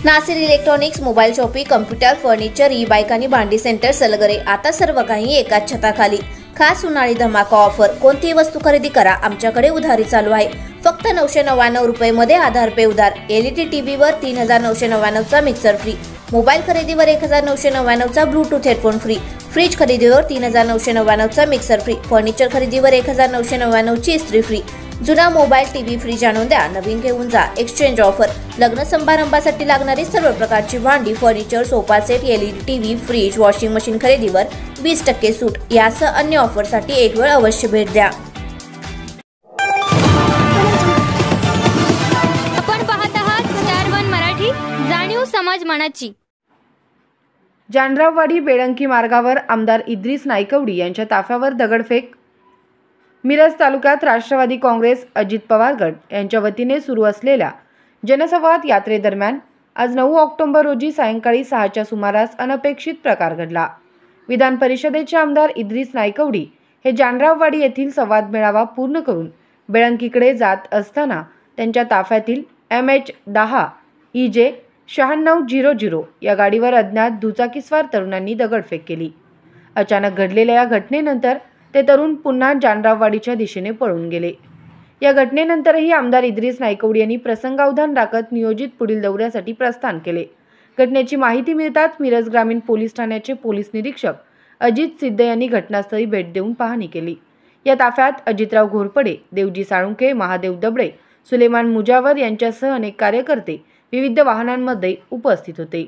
Nasir electronics, mobile shopping, computer, furniture, e bike आणि भांडी centre, Salgare, आता सर्व काही एकाच छताखाली। खास उन्हाळी धमाका ऑफर। कोणतीही वस्तू खरेदी करा, आमच्याकडे उधारी चालू आहे। फक्त 999 रुपये मध्ये आधार पे उधार। एलईडी टीव्हीवर 3999 चा मिक्सर फ्री। मोबाईल खरेदीवर 1999 चा ब्लूटूथ हेडफोन फ्री। फ्रीज खरेदीवर 3999 चा मिक्सर फ्री। फर्निचर खरेदीवर 1999 ची इस्त्री फ्री। जुना मोबाईल, टीव्ही, फ्रीज आणून द्या, नवीन घेऊन जा। Exchange offer. लग्न समारंभासाठी लागणारी सर्व प्रकारची भांडी, furniture, sofa set, LED TV, fridge, washing machine खरेदीवर 20% सूट। यासह अन्य ऑफरसाठी एक वेळ अवश्य भेट द्या। आपण पाहत आहात स्टार वन मराठी, जाणीव समाज मनाची। जानराववाडी बेळंकी मार्गावर आमदार इद्रिस नाईकवडी यांच्या ताफ्यावर दगडफेक। मिरज तालुक्यात राष्ट्रवादी काँग्रेस अजित पवार गट यांच्या वतीने सुरू असलेल्या जनसंवाद यात्रेदरम्यान आज 9 ऑक्टोबर रोजी सायंकाळी 6च्या सुमारास अनपेक्षित प्रकार घडला। विधान परिषदेचे आमदार इद्रिस नाईकवडी हे जानराववाडी येथील संवाद मेळावा पूर्ण करून बेळंकीकडे जात असताना त्यांच्या ताफ्यातील MH10 EJ 9600 या गाडीवर अज्ञात दुचाकीस्वार तरुणांनी दगडफेक केली। अचानक घडलेल्या या घटनेनंतर ते तरुण पुन्हा जानराववाडीच्या दिशेने पळून गेले। या घटनेनंतरही आमदार इद्रिस नाईकवडी यांनी प्रसंगावधान राखत नियोजित पुढील दौऱ्यासाठी प्रस्थान केले। घटनेची माहिती मिळताच मिरज ग्रामीण पोलीस ठाण्याचे पोलीस निरीक्षक अजित सिद्धे यांनी घटनास्थळी भेट देऊन पाहणी केली। या ताफ्यात अजितराव घोरपडे, देवजी साळुंखे, महादेव दबडे, सुलेमान मुजावर यांच्यासह अनेक कार्यकर्ते विविध वाहनांमध्ये उपस्थित होते।